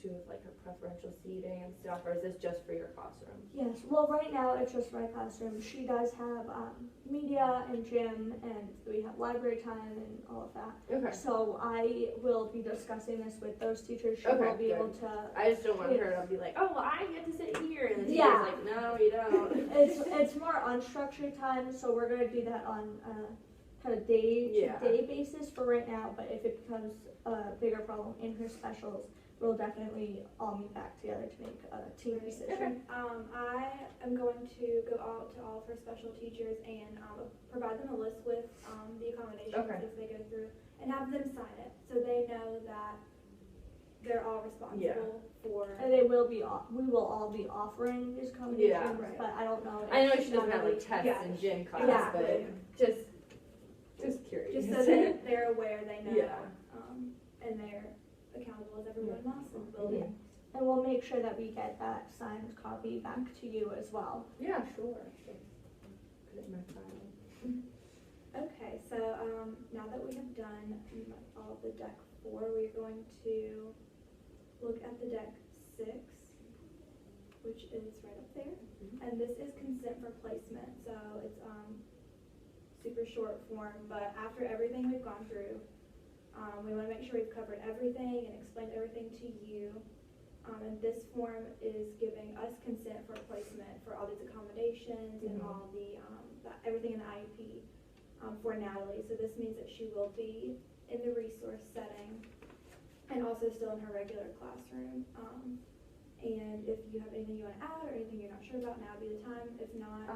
too with like her preferential seating and stuff, or is this just for your classroom? Yes, well right now it's just my classroom. She does have media and gym, and we have library time and all of that. Okay. So I will be discussing this with those teachers. She Okay, will be good. able to. I just don't want her to be like, oh, well, I get to sit here, and the teacher's Yeah. like, no, you don't. It's more unstructured time, so we're gonna do that on kind of day-to-day basis for right now. But if it becomes a bigger problem in her specials, we'll definitely all meet back together to make a team decision. I am going to go out to all of her special teachers and provide them a list with the accommodations if they go through, and have them sign it so they know that they're all responsible for. And they will be. We will all be offering these accommodations, but I don't know. I know she doesn't have like tests and gym class, but just curious. Just so they're aware, they know, and they're accountable as everyone else in the building. And we'll make sure that we get that signed copy back to you as well. Yeah, sure. Put it in my file. Okay, so now that we have done all of the deck 4, we're going to look at the deck 6, which is right up there. And this is consent for placement, so it's super short form, but after everything we've gone through, we want to make sure we've covered everything and explained everything to you. And this form is giving us consent for placement for all these accommodations and all the everything in the IEP for Natalie. So this means that she will be in the resource setting and also still in her regular classroom. And if you have anything you want to add or anything you're not sure about, now would be the time. If not,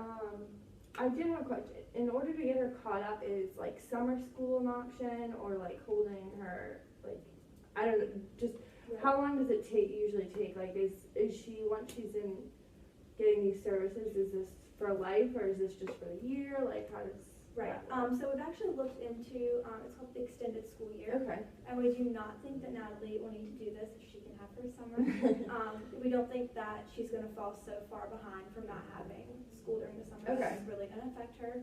I did have a question. In order to get her caught up, is like summer school an option, or like holding her, like, I don't know, just how long does it usually take? Like, is she, once she's in getting these services, is this for life, or is this just for the year? Like, how does so we've actually looked into, it's called the extended school year. Okay. And we do not think that Natalie will need to do this if she can have her summer. We don't think that she's going to fall so far behind from not having school during the summer. Okay. It's really going to affect her.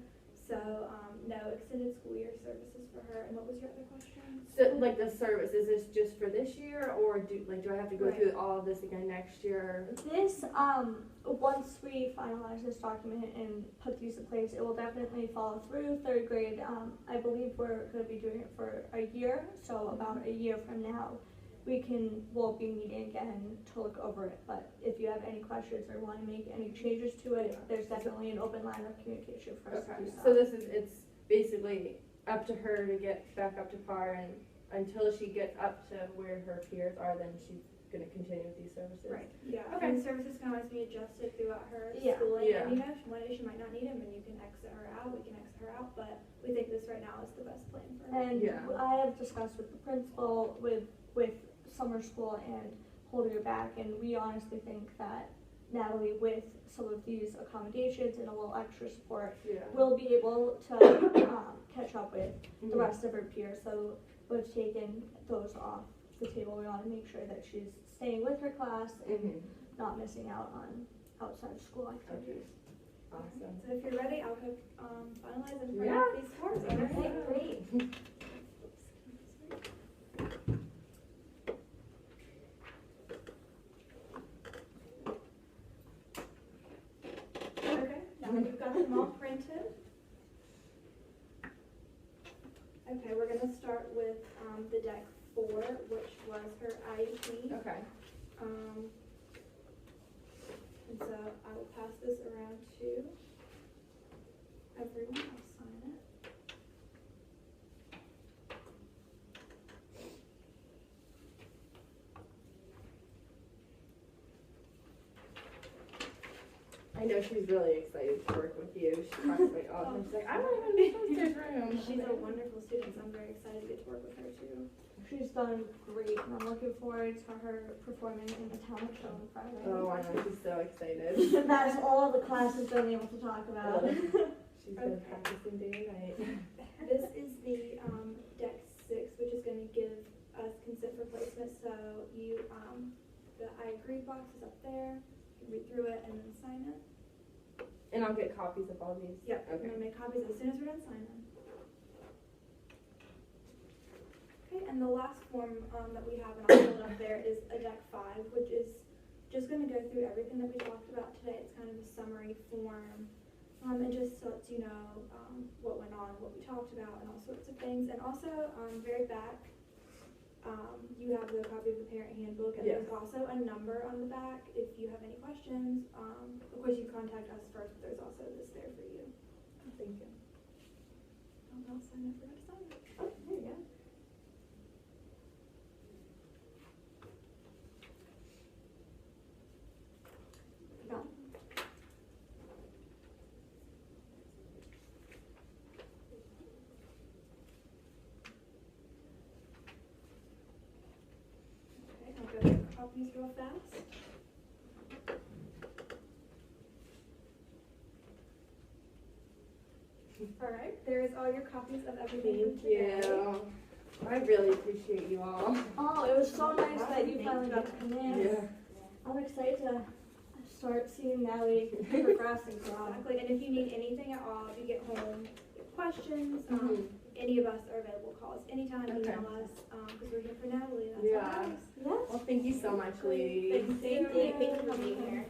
So, no extended school year services for her. And what was your other question? So, like, the service, is this just for this year, or do I have to go through all of this again next year? This, once we finalize this document and put these in place, it will definitely follow through 3rd grade. I believe we're going to be doing it for a year, so about a year from now, we'll be meeting again to look over it. But if you have any questions or want to make any changes to it, there's definitely an open line of communication for us to do so. So it's basically up to her to get back up to par, and until she gets up to where her peers are, then she's going to continue with these services. Right. Yeah. Okay. And services can always be adjusted throughout her schooling. Yeah. And one day she might not need them, and you can exit her out. We can exit her out, but we think this right now is the best plan for her. And I have discussed with the principal with summer school and holding her back, and we honestly think that Natalie, with some of these accommodations and a little extra support, will be able to catch up with the rest of her peers. So we've taken those off the table. We want to make sure that she's staying with her class and not missing out on outside of school activities. Awesome. So if you're ready, I'll go finalize and bring up these forms. Okay, great. We've got them all printed. Okay, we're going to start with the deck 4, which was her IEP. Okay. And so I will pass this around to everyone. I'll sign it. I know she's really excited to work with you. She talks like all the time. She's like, I want to go to the room. She's a wonderful student, so I'm very excited to get to work with her too. She's done great, and I'm looking forward to her performing in the talent show on Friday. Oh, I know. She's so excited. That's all the classes been able to talk about. She's been practicing day and night. This is the deck 6, which is going to give us consent for placement. So you, the I agree box is up there. You can read through it and then sign it. And I'll get copies of all these? Yep. Okay. I'm going to make copies as soon as we're done signing. Okay, Okay, and the last form that we have, and I'll hold it up there, is a deck 5, which is just going to go through everything that we talked about today. It's kind of a summary form. It just lets you know what went on, what we talked about, and all sorts of things. And also, very back, you have the copy of the parent handbook, and Yes. there's also a number on the back if you have any questions. Of course, you contact us first, but there's also this there for you. Thank you. I'll sign it. I forgot to sign it. Oh, there you go. Yeah. Okay, I'll go through copies real fast. All right, there is all your copies of everything Thank from today. you. I really appreciate you all. Oh, it was so nice that you finally got to come in. Yeah. I'm excited to start seeing Natalie progress and grow. Exactly, and if you need anything at all, if you get home, questions, Mhm. any of us are available. Call us anytime, Okay. email us, because we're here for Natalie. That's Yeah. nice. Yes. Well, thank you so much, ladies. Thank you. Thank you for being here.